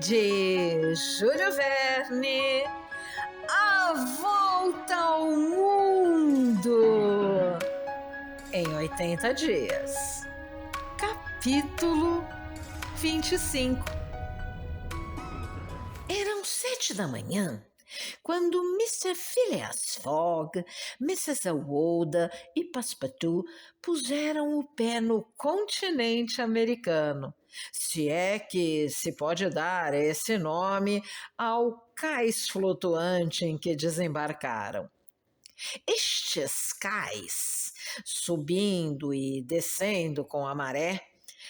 de Júlio Verne, A Volta ao Mundo em 80 dias. Capítulo 25. Eram 7 da manhã quando Mr. Phileas Fogg, Mrs. Aouda e Passepartout puseram o pé no continente americano, se é que se pode dar esse nome ao cais flutuante em que desembarcaram. Estes cais, subindo e descendo com a maré,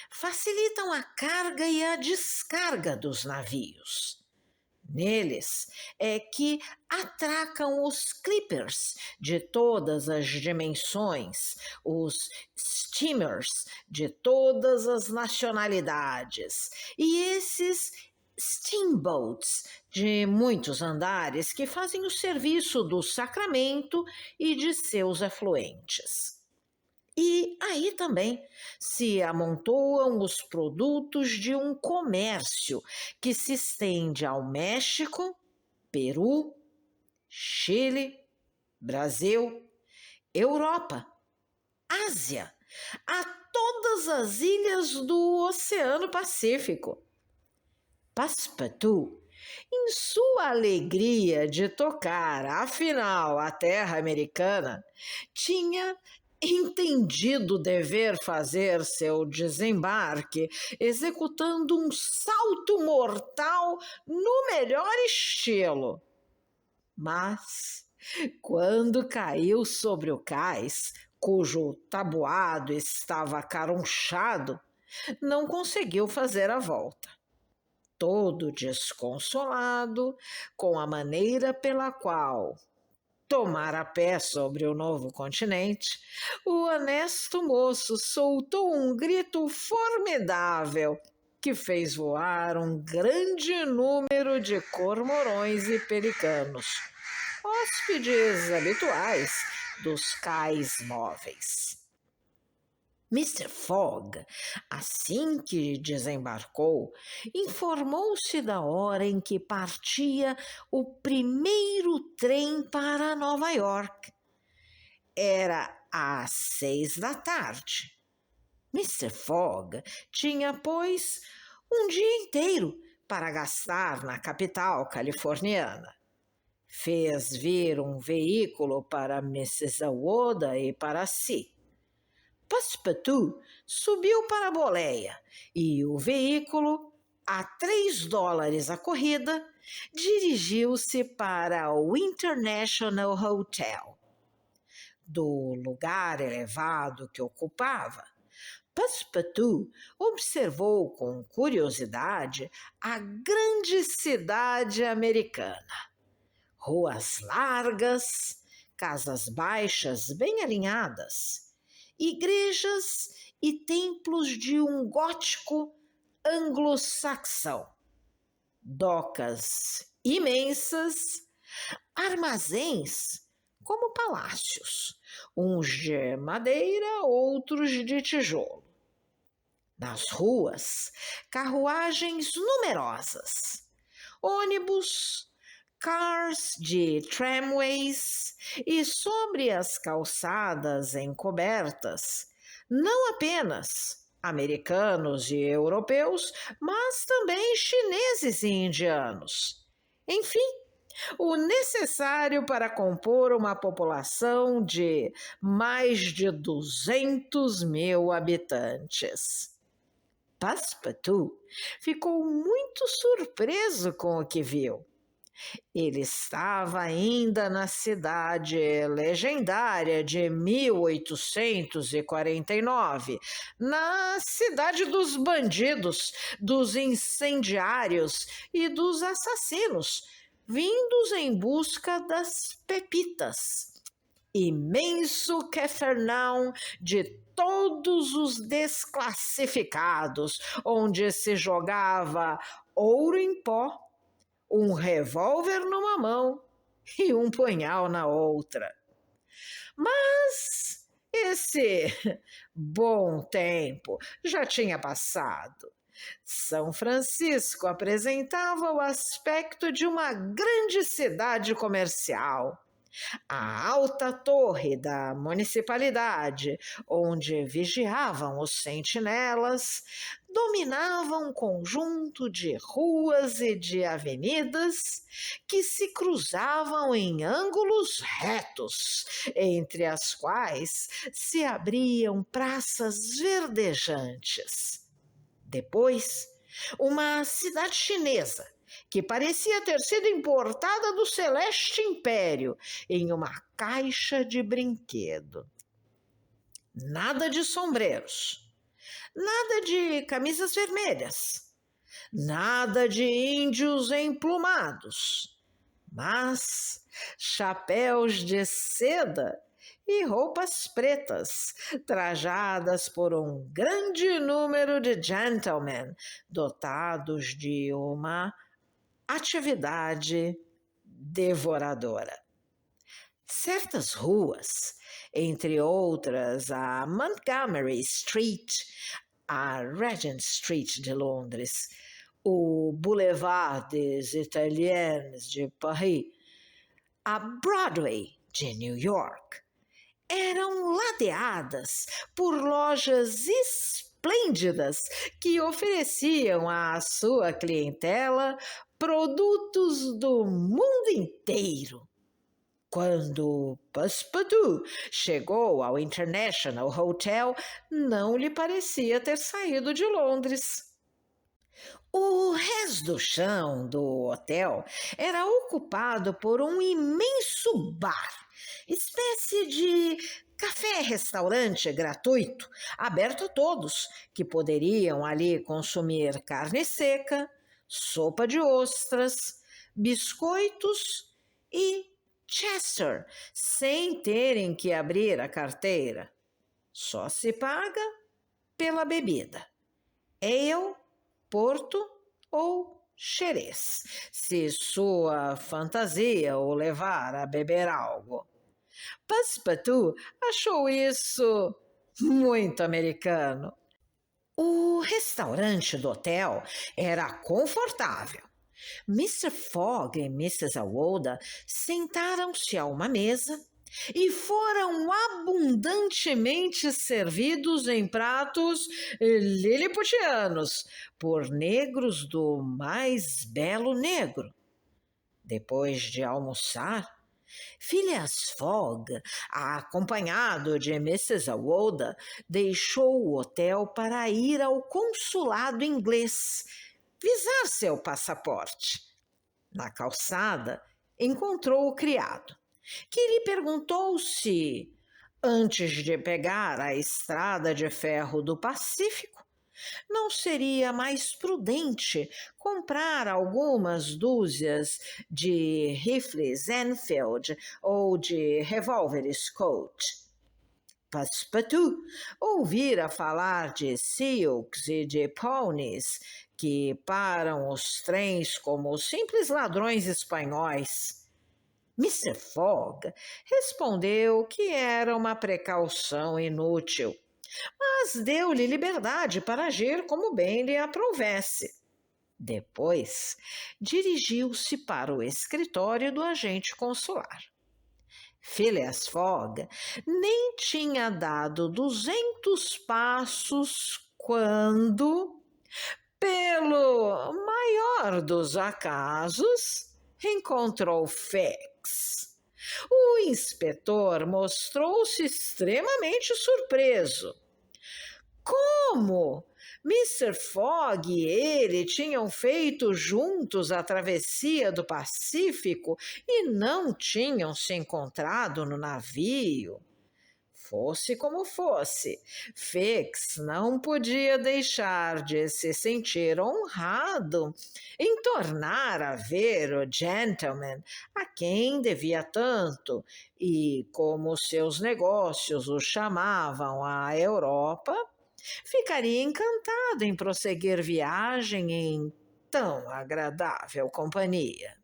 facilitam a carga e a descarga dos navios. Neles é que atracam os clippers de todas as dimensões, os steamers de todas as nacionalidades e esses steamboats de muitos andares que fazem o serviço do Sacramento e de seus afluentes. E aí também se amontoam os produtos de um comércio que se estende ao México, Peru, Chile, Brasil, Europa, Ásia, a todas as ilhas do Oceano Pacífico. Passepartout, em sua alegria de tocar, afinal, a terra americana, tinha entendido dever fazer seu desembarque executando um salto mortal no melhor estilo. Mas, quando caiu sobre o cais, cujo tabuado estava caronchado, não conseguiu fazer a volta. Todo desconsolado com a maneira pela qual tomara pé sobre o novo continente, o honesto moço soltou um grito formidável que fez voar um grande número de cormorões e pelicanos, hóspedes habituais dos cais móveis. Mr. Fogg, assim que desembarcou, informou-se da hora em que partia o primeiro trem para Nova York. Era às 6 da tarde. Mr. Fogg tinha, pois, um dia inteiro para gastar na capital californiana. Fez vir um veículo para Mrs. Aouda e para si. Passepartout subiu para a boleia e o veículo, a $3 a corrida, dirigiu-se para o International Hotel. Do lugar elevado que ocupava, Passepartout observou com curiosidade a grande cidade americana. Ruas largas, casas baixas bem alinhadas, igrejas e templos de um gótico anglo-saxão, docas imensas, armazéns como palácios, uns de madeira, outros de tijolo. Nas ruas, carruagens numerosas, ônibus, cars de tramways e sobre as calçadas encobertas, não apenas americanos e europeus, mas também chineses e indianos. Enfim, o necessário para compor uma população de mais de 200 mil habitantes. Passepartout ficou muito surpreso com o que viu. Ele estava ainda na cidade legendária de 1849, na cidade dos bandidos, dos incendiários e dos assassinos, vindos em busca das pepitas. Imenso Cafarnaum de todos os desclassificados, onde se jogava ouro em pó, um revólver numa mão e um punhal na outra. Mas esse bom tempo já tinha passado. São Francisco apresentava o aspecto de uma grande cidade comercial. A alta torre da municipalidade, onde vigiavam os sentinelas, dominava um conjunto de ruas e de avenidas que se cruzavam em ângulos retos, entre as quais se abriam praças verdejantes. Depois, uma cidade chinesa, que parecia ter sido importada do Celeste Império em uma caixa de brinquedo. Nada de sombreros, nada de camisas vermelhas, nada de índios emplumados, mas chapéus de seda e roupas pretas, trajadas por um grande número de gentlemen dotados de uma atividade devoradora. Certas ruas, entre outras a Montgomery Street, a Regent Street de Londres, o Boulevard des Italiens de Paris, a Broadway de New York, eram ladeadas por lojas esplêndidas que ofereciam à sua clientela produtos do mundo inteiro. Quando Passepartout chegou ao International Hotel, não lhe parecia ter saído de Londres. O resto do chão do hotel era ocupado por um imenso bar, espécie de café-restaurante gratuito, aberto a todos, que poderiam ali consumir carne seca, sopa de ostras, biscoitos e Chester, sem terem que abrir a carteira. Só se paga pela bebida. Ale, Porto ou Xerez, se sua fantasia o levar a beber algo. Passepartout achou isso muito americano. O restaurante do hotel era confortável. Mr. Fogg e Mrs. Aouda sentaram-se a uma mesa e foram abundantemente servidos em pratos liliputianos por negros do mais belo negro. Depois de almoçar, Phileas Fogg, acompanhado de Mrs. Aouda, deixou o hotel para ir ao consulado inglês visar seu passaporte. Na calçada, encontrou o criado, que lhe perguntou se, antes de pegar a estrada de ferro do Pacífico, não seria mais prudente comprar algumas dúzias de rifles Enfield ou de revólveres Colt. Passepartout ouvira falar de Sioux e de ponies que param os trens como simples ladrões espanhóis. Mr. Fogg respondeu que era uma precaução inútil, mas deu-lhe liberdade para agir como bem lhe aprouvesse. Depois, dirigiu-se para o escritório do agente consular. Phileas Fogg nem tinha dado 200 passos quando, pelo maior dos acasos, encontrou Fix. O inspetor mostrou-se extremamente surpreso. Como Mr. Fogg e ele tinham feito juntos a travessia do Pacífico e não tinham se encontrado no navio. Fosse como fosse, Fix não podia deixar de se sentir honrado em tornar a ver o gentleman a quem devia tanto e, como seus negócios o chamavam à Europa, ficaria encantado em prosseguir viagem em tão agradável companhia.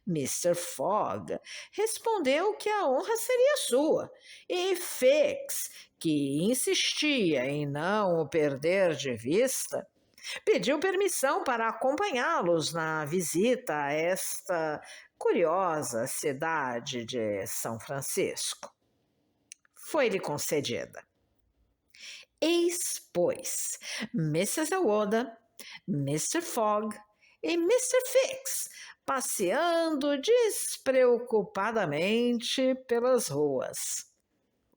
Mr. Fogg respondeu que a honra seria sua, e Fix, que insistia em não o perder de vista, Pediu permissão para acompanhá-los na visita a esta curiosa cidade de São Francisco. Foi-lhe concedida. Eis, pois, Mrs. Awoda, Mr. Fogg e Mr. Fix passeando despreocupadamente pelas ruas.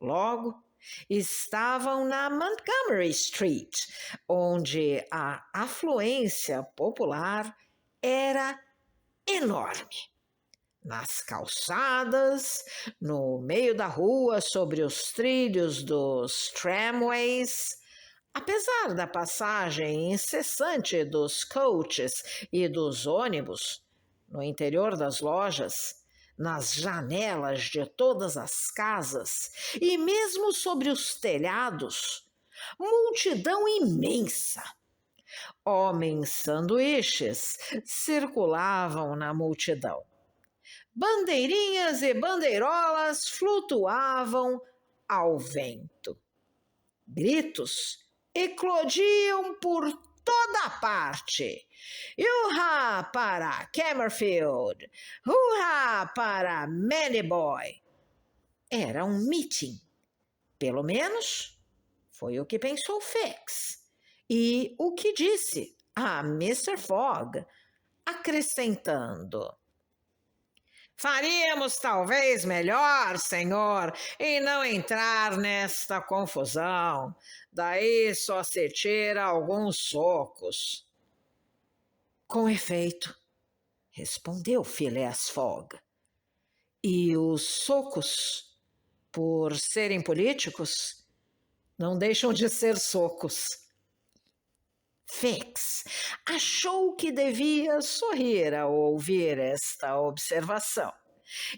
Logo, estavam na Montgomery Street, onde a afluência popular era enorme. Nas calçadas, no meio da rua, sobre os trilhos dos tramways, apesar da passagem incessante dos coaches e dos ônibus, no interior das lojas, nas janelas de todas as casas e mesmo sobre os telhados, multidão imensa. Homens sanduíches circulavam na multidão. Bandeirinhas e bandeirolas flutuavam ao vento. Gritos eclodiam por toda parte. Hurra para Camerfield! Hurra para Mannyboy! Era um meeting. Pelo menos foi o que pensou Fix. E o que disse a Mr. Fogg, acrescentando: faríamos talvez melhor, senhor, em não entrar nesta confusão. Daí só se tira alguns socos. Com efeito, respondeu Phileas Fogg. E os socos, por serem políticos, não deixam de ser socos. Fix achou que devia sorrir ao ouvir esta observação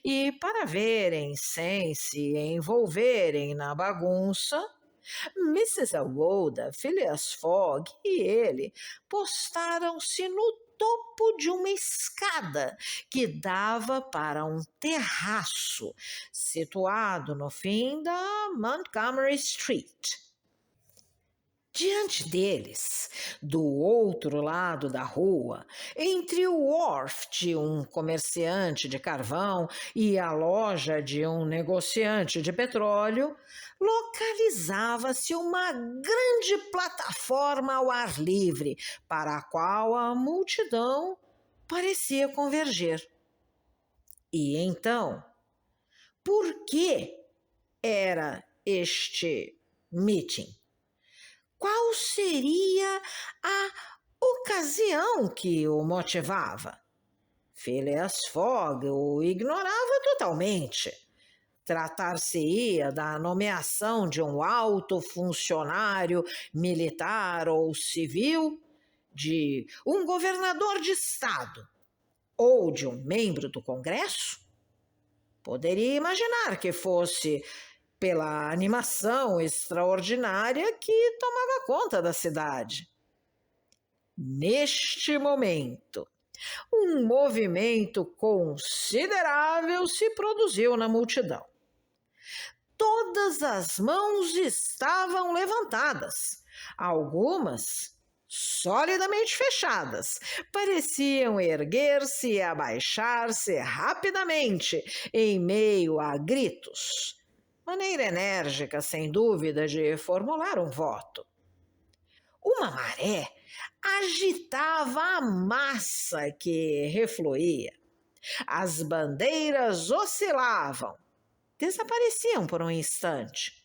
e, para verem sem se envolverem na bagunça, Mrs. Awoda, Phileas Fogg e ele postaram-se no topo de uma escada que dava para um terraço situado no fim da Montgomery Street. Diante deles, do outro lado da rua, entre o wharf de um comerciante de carvão e a loja de um negociante de petróleo, localizava-se uma grande plataforma ao ar livre, para a qual a multidão parecia converger. E então, por que era este meeting? Qual seria a ocasião que o motivava? Phileas Fogg o ignorava totalmente. Tratar-se-ia da nomeação de um alto funcionário militar ou civil, de um governador de estado ou de um membro do Congresso? Poderia imaginar que fosse pela animação extraordinária que tomava conta da cidade. Neste momento, um movimento considerável se produziu na multidão. Todas as mãos estavam levantadas, algumas solidamente fechadas, pareciam erguer-se e abaixar-se rapidamente em meio a gritos. Maneira enérgica, sem dúvida, de formular um voto. Uma maré agitava a massa que refluía. As bandeiras oscilavam, desapareciam por um instante,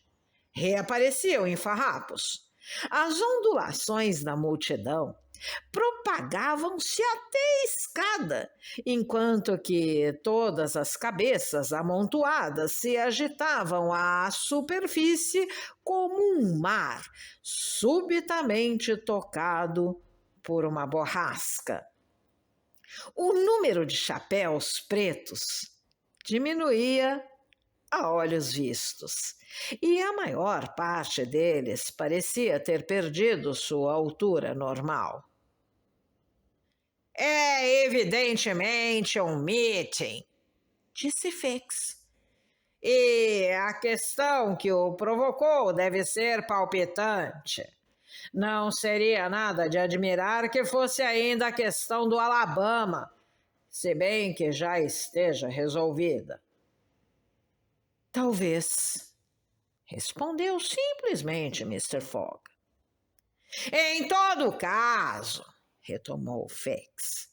reapareciam em farrapos. As ondulações da multidão propagavam-se até a escada, enquanto que todas as cabeças amontoadas se agitavam à superfície como um mar subitamente tocado por uma borrasca. O número de chapéus pretos diminuía a olhos vistos, e a maior parte deles parecia ter perdido sua altura normal. É evidentemente um meeting, disse Fix. E a questão que o provocou deve ser palpitante. Não seria nada de admirar que fosse ainda a questão do Alabama, se bem que já esteja resolvida. Talvez, respondeu simplesmente Mr. Fogg. Em todo caso, retomou Fix,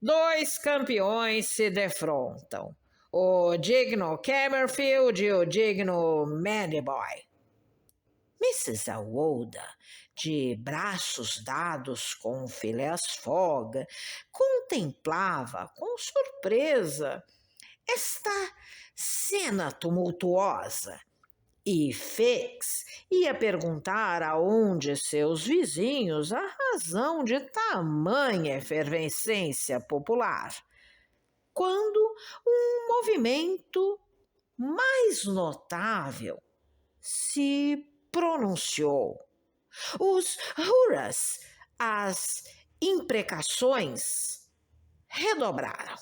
2 campeões se defrontam, o digno Camerfield e o digno Mandyboy. Mrs. Aouda, de braços dados com Phileas Fogg, contemplava com surpresa esta cena tumultuosa. E Fix ia perguntar aonde seus vizinhos a razão de tamanha efervescência popular, quando um movimento mais notável se pronunciou. Os hurras, as imprecações, redobraram.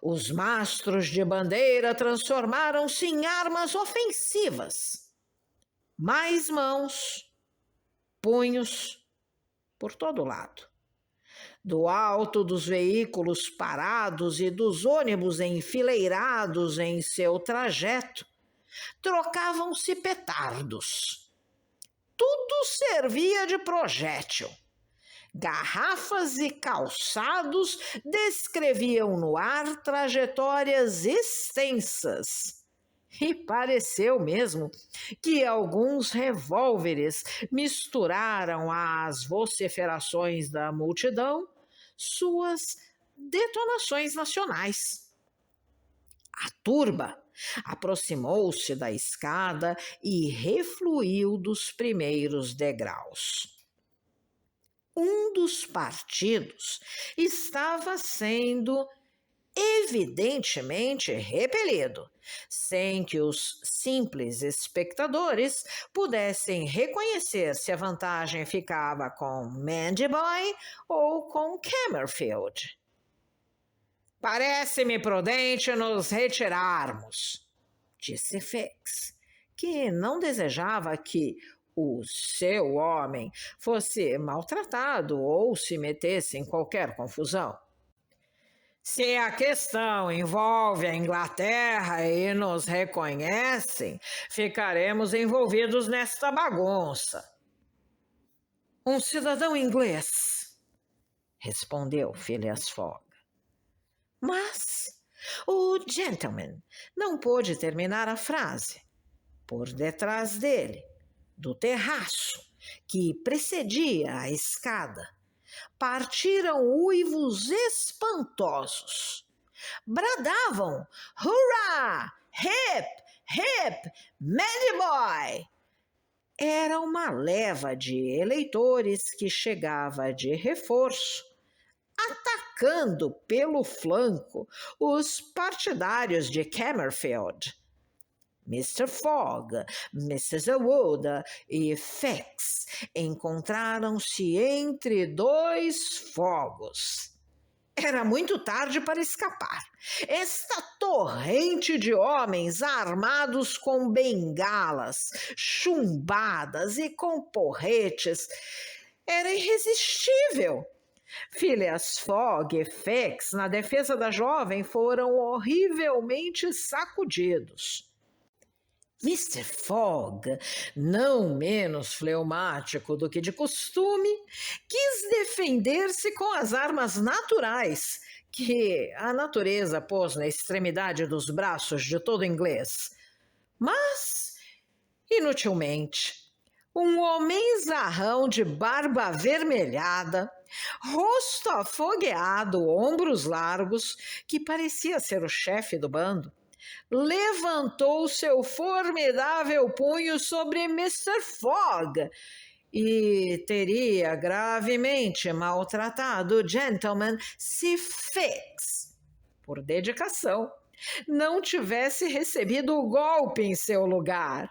Os mastros de bandeira transformaram-se em armas ofensivas. Mais mãos, punhos, por todo lado. Do alto dos veículos parados e dos ônibus enfileirados em seu trajeto, trocavam-se petardos. Tudo servia de projétil. Garrafas e calçados descreviam no ar trajetórias extensas. E pareceu mesmo que alguns revólveres misturaram às vociferações da multidão suas detonações nacionais. A turba aproximou-se da escada e refluiu dos primeiros degraus. Um dos partidos estava sendo evidentemente repelido, sem que os simples espectadores pudessem reconhecer se a vantagem ficava com Mandyboy ou com Camerfield. Parece-me prudente nos retirarmos, disse Fix, que não desejava que o seu homem fosse maltratado ou se metesse em qualquer confusão. Se a questão envolve a Inglaterra e nos reconhecem, ficaremos envolvidos nesta bagunça. Um cidadão inglês, respondeu Phileas Fogg. Mas o gentleman não pôde terminar a frase. Por detrás dele, do terraço que precedia a escada, partiram uivos espantosos. Bradavam: "Hurrah! Hip! Hip! Mandyboy!" Era uma leva de eleitores que chegava de reforço, atacando pelo flanco os partidários de Camerfield. Mr. Fogg, Mrs. Aouda e Fix encontraram-se entre 2 fogos. Era muito tarde para escapar. Esta torrente de homens armados com bengalas, chumbadas e com porretes era irresistível. Phileas Fogg e Fix, na defesa da jovem, foram horrivelmente sacudidos. Mr. Fogg, não menos fleumático do que de costume, quis defender-se com as armas naturais que a natureza pôs na extremidade dos braços de todo inglês. Mas, inutilmente, um homenzarrão de barba avermelhada, rosto afogueado, ombros largos, que parecia ser o chefe do bando, levantou seu formidável punho sobre Mr. Fogg e teria gravemente maltratado o gentleman se Fix, por dedicação, não tivesse recebido o golpe em seu lugar.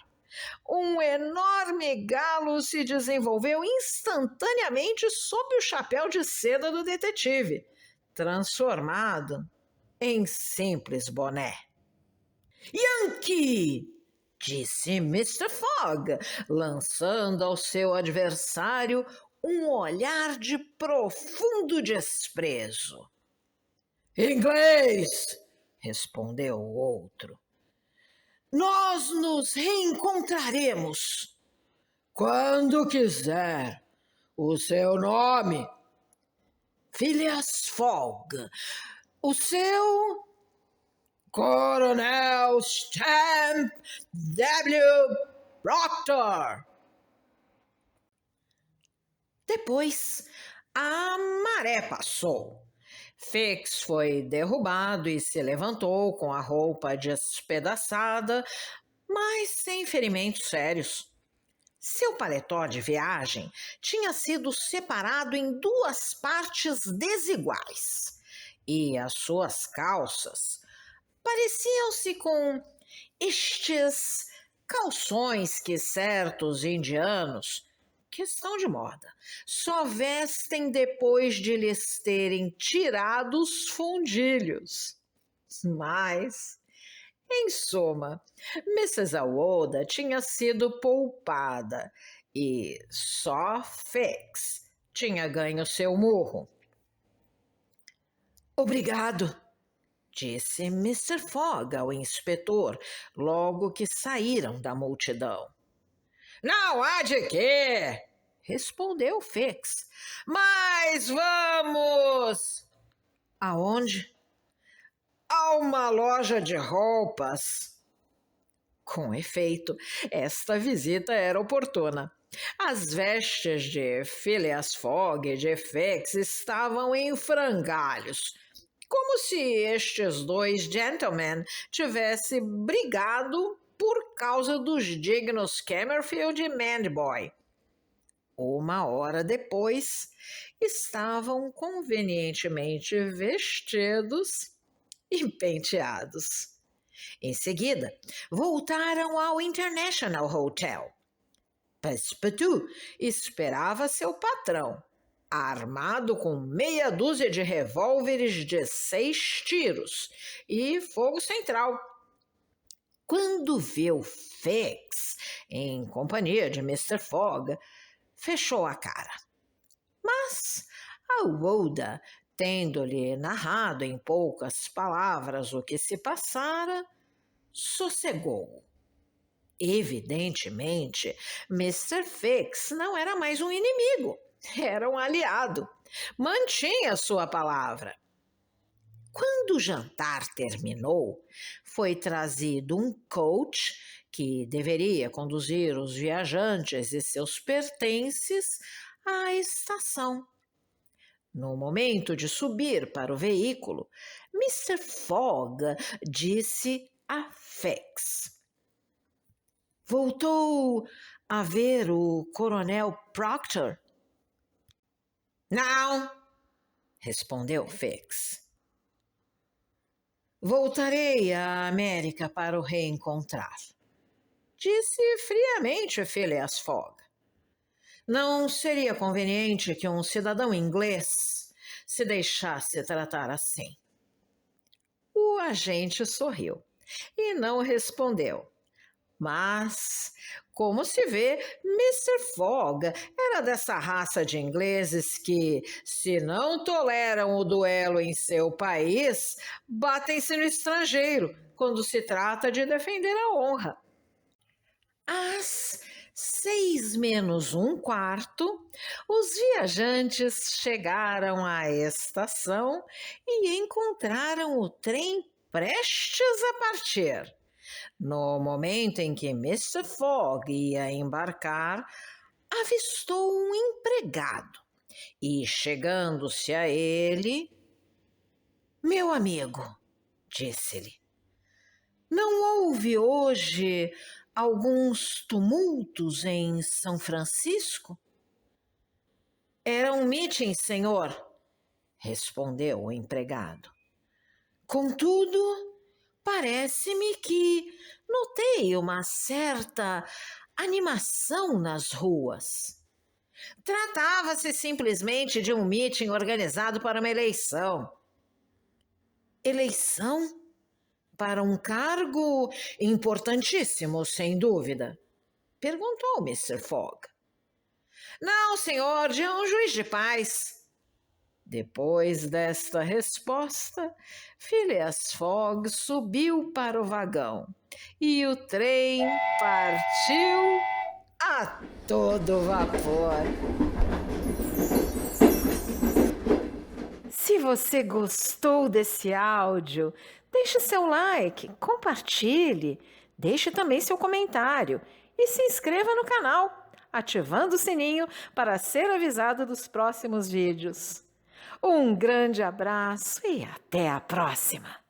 Um enorme galo se desenvolveu instantaneamente sob o chapéu de seda do detetive, transformado em simples boné. "Yankee!" disse Mr. Fogg, lançando ao seu adversário um olhar de profundo desprezo. Inglês, respondeu o outro. Nós nos reencontraremos. Quando quiser. O seu nome? Phileas Fogg. O seu? Coronel Stamp W. Proctor. Depois, a maré passou. Fix foi derrubado e se levantou com a roupa despedaçada, mas sem ferimentos sérios. Seu paletó de viagem tinha sido separado em duas partes desiguais e as suas calças pareciam-se com estes calções que certos indianos, que estão de moda, só vestem depois de lhes terem tirado os fundilhos. Mas, em suma, Mrs. Aouda tinha sido poupada e só Fix tinha ganho seu murro. Obrigado, disse Mr. Fogg ao inspetor logo que saíram da multidão. Não há de quê, respondeu Fix. Mas vamos. Aonde? A uma loja de roupas. Com efeito, esta visita era oportuna. As vestes de Phileas Fogg e de Fix estavam em frangalhos, como se estes dois gentlemen tivessem brigado por causa dos dignos Camerfield e Mandyboy. Uma hora depois, estavam convenientemente vestidos e penteados. Em seguida, voltaram ao International Hotel. Passepartout esperava seu patrão, armado com meia dúzia de revólveres de 6 tiros e fogo central. Quando viu Fix em companhia de Mr. Fogg, fechou a cara. Mas Aouda, tendo-lhe narrado em poucas palavras o que se passara, sossegou. Evidentemente, Mr. Fix não era mais um inimigo, era um aliado. Mantinha sua palavra. Quando o jantar terminou, foi trazido um coach que deveria conduzir os viajantes e seus pertences à estação. No momento de subir para o veículo, Mr. Fogg disse a Fix: Voltou a ver o Coronel Proctor? Não, respondeu Fix. Voltarei à América para o reencontrar, disse friamente Phileas Fogg. Não seria conveniente que um cidadão inglês se deixasse tratar assim. O agente sorriu e não respondeu. Mas, como se vê, Mr. Fogg era dessa raça de ingleses que, se não toleram o duelo em seu país, batem-se no estrangeiro quando se trata de defender a honra. Às 6:45, os viajantes chegaram à estação e encontraram o trem prestes a partir. No momento em que Mr. Fogg ia embarcar, avistou um empregado e, chegando-se a ele, meu amigo, disse-lhe, não houve hoje alguns tumultos em São Francisco? Era um meeting, senhor, respondeu o empregado. Contudo, parece-me que notei uma certa animação nas ruas. Tratava-se simplesmente de um meeting organizado para uma eleição. Eleição? Para um cargo importantíssimo, sem dúvida? Perguntou Mr. Fogg. Não, senhor, de um juiz de paz. Depois desta resposta, Phileas Fogg subiu para o vagão e o trem partiu a todo vapor. Se você gostou desse áudio, deixe seu like, compartilhe, deixe também seu comentário e se inscreva no canal, ativando o sininho para ser avisado dos próximos vídeos. Um grande abraço e até a próxima!